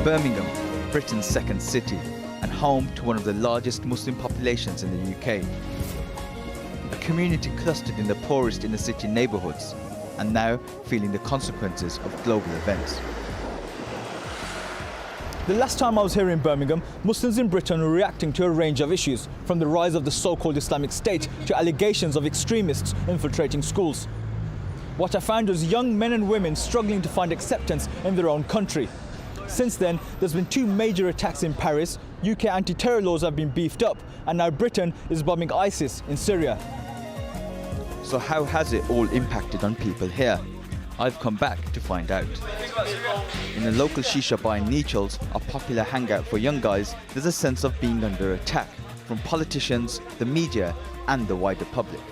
Birmingham, Britain's second city, and home to one of the largest Muslim populations in the UK. A community clustered in the poorest inner city neighbourhoods, and now feeling the consequences of global events. The last time I was here in Birmingham, Muslims in Britain were reacting to a range of issues, from the rise of the so-called Islamic State to allegations of extremists infiltrating schools. What I found was young men and women struggling to find acceptance in their own country. Since then, there's been 2 major attacks in Paris, UK anti-terror laws have been beefed up, and now Britain is bombing ISIS in Syria. So how has it all impacted on people here? I've come back to find out. In a local shisha bar in Nechells, a popular hangout for young guys, there's a sense of being under attack from politicians, the media and the wider public.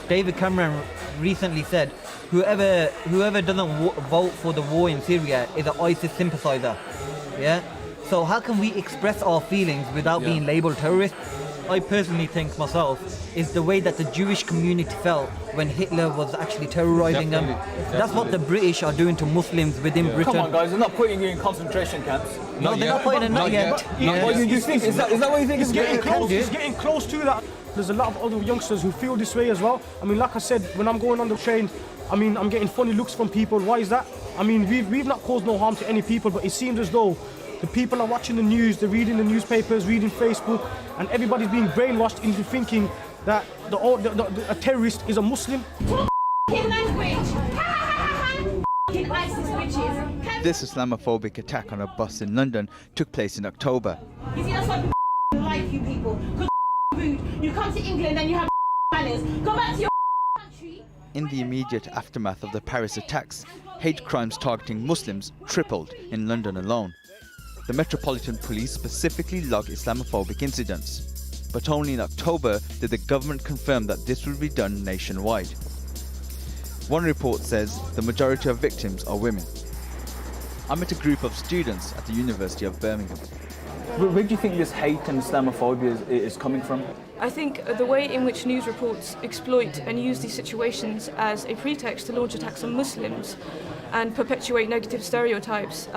David Cameron recently said, whoever doesn't vote for the war in Syria is an ISIS sympathizer. Yeah? So how can we express our feelings without being labelled terrorists? I personally think myself is the way that the Jewish community felt when Hitler was actually terrorising them. That's what the British are doing to Muslims within Britain. Come on guys, they're not putting you in concentration camps. No, they're not putting it, not yet. What you think? Is that what you think? It's getting close to that. There's a lot of other youngsters who feel this way as well. I mean, like I said, when I'm going on the train, I mean, I'm getting funny looks from people. Why is that? I mean, we've not caused no harm to any people, but it seems as though the people are watching the news, they're reading the newspapers, reading Facebook, and everybody's being brainwashed into thinking that a terrorist is a Muslim. This Islamophobic attack on a bus in London took place in October. You see, that's why like you people. Because rude. You come to England and you have manners. Go back to your country. In the immediate aftermath of the Paris attacks, hate crimes targeting Muslims tripled in London alone. The Metropolitan Police specifically log Islamophobic incidents, but only in October did the government confirm that this will be done nationwide. One report says the majority of victims are women. I met a group of students at the University of Birmingham. Where do you think this hate and Islamophobia is coming from? I think the way in which news reports exploit and use these situations as a pretext to launch attacks on Muslims and perpetuate negative stereotypes.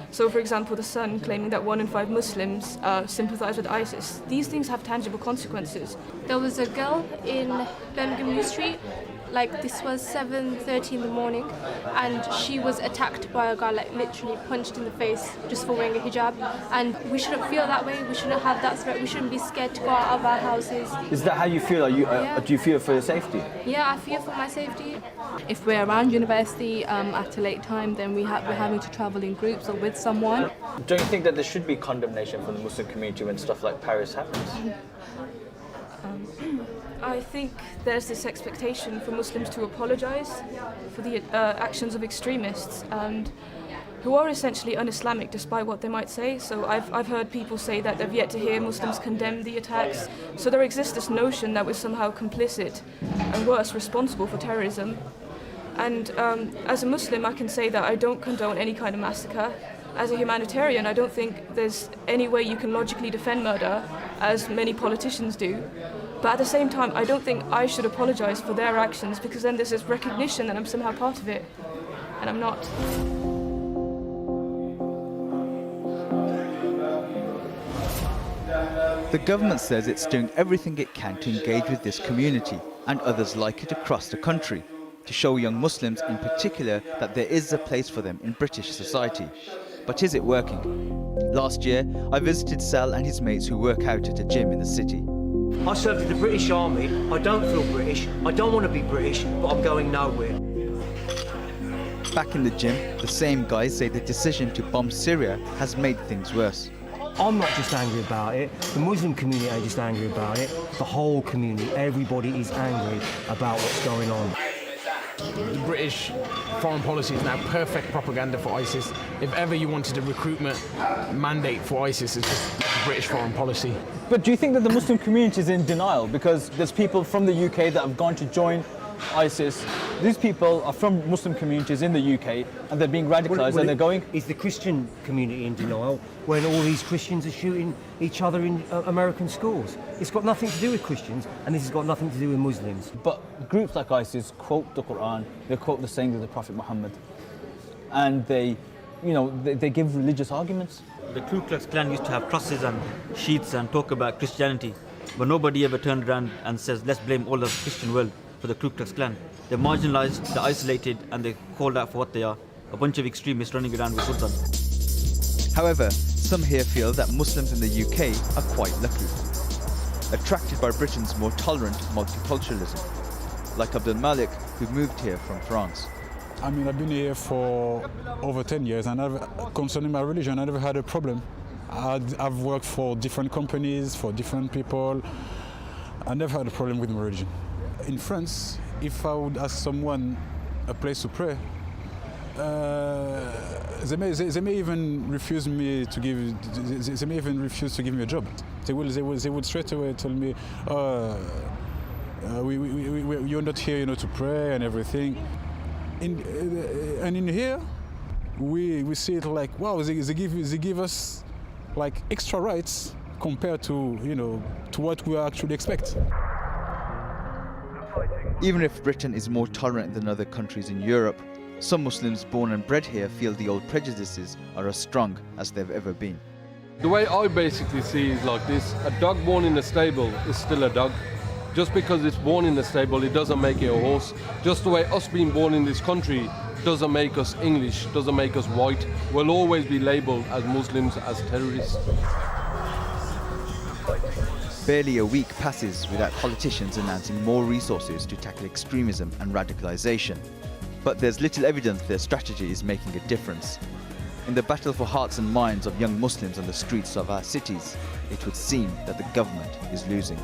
So, for example, The Sun claiming that 1 in 5 Muslims sympathise with ISIS. These things have tangible consequences. There was a girl in Birmingham New Street, like this was 7:30 in the morning, and she was attacked by a guy, like literally punched in the face just for wearing a hijab. And we shouldn't feel that way. We shouldn't have that threat. We shouldn't be scared to go out of our houses. Is that how you feel? Do you fear for your safety? Yeah, I fear for my safety. If we're around university at a late time, then we're having to travel in groups or with someone. Don't you think that there should be condemnation from the Muslim community when stuff like Paris happens? I think there's this expectation for Muslims to apologise for the actions of extremists and who are essentially un-Islamic despite what they might say. So I've heard people say that they've yet to hear Muslims condemn the attacks. So there exists this notion that we're somehow complicit and worse, responsible for terrorism. And as a Muslim, I can say that I don't condone any kind of massacre. As a humanitarian, I don't think there's any way you can logically defend murder, as many politicians do. But at the same time, I don't think I should apologise for their actions, because then there's this recognition that I'm somehow part of it, and I'm not. The government says it's doing everything it can to engage with this community and others like it across the country, to show young Muslims in particular that there is a place for them in British society. But is it working? Last year, I visited Sal and his mates who work out at a gym in the city. I served in the British Army. I don't feel British. I don't want to be British, but I'm going nowhere. Back in the gym, the same guys say the decision to bomb Syria has made things worse. I'm not just angry about it. The Muslim community ain't just angry about it. The whole community, everybody is angry about what's going on. The British foreign policy is now perfect propaganda for ISIS. If ever you wanted a recruitment mandate for ISIS, it's just British foreign policy. But do you think that the Muslim community is in denial? Because there's people from the UK that have gone to join ISIS. These people are from Muslim communities in the UK and they're being radicalised and they're going... Is the Christian community in denial when all these Christians are shooting each other in American schools? It's got nothing to do with Christians and this has got nothing to do with Muslims. But groups like ISIS quote the Quran, they quote the sayings of the Prophet Muhammad, and they give religious arguments. The Ku Klux Klan used to have crosses and sheets and talk about Christianity, but nobody ever turned around and says, let's blame all the Christian world for the Ku Klux Klan. They're marginalized, they're isolated, and they're called out for what they are, a bunch of extremists running around with hoods on. However, some here feel that Muslims in the UK are quite lucky, attracted by Britain's more tolerant multiculturalism, like Abdul Malik, who moved here from France. I mean, I've been here for over 10 years, and concerning my religion, I never had a problem. I've worked for different companies, for different people. I never had a problem with my religion. In France, if I would ask someone a place to pray, they may even refuse me to give. They may even refuse to give me a job. They would straight away tell me, you're not here, to pray and everything. And in here, we see it like, wow, they give us like extra rights compared to to what we actually expect. Even if Britain is more tolerant than other countries in Europe, some Muslims born and bred here feel the old prejudices are as strong as they've ever been. The way I basically see it is like this: a dog born in a stable is still a dog. Just because it's born in the stable, it doesn't make it a horse. Just the way us being born in this country doesn't make us English, doesn't make us white. We'll always be labelled as Muslims, as terrorists. Barely a week passes without politicians announcing more resources to tackle extremism and radicalisation. But there's little evidence their strategy is making a difference. In the battle for hearts and minds of young Muslims on the streets of our cities, it would seem that the government is losing.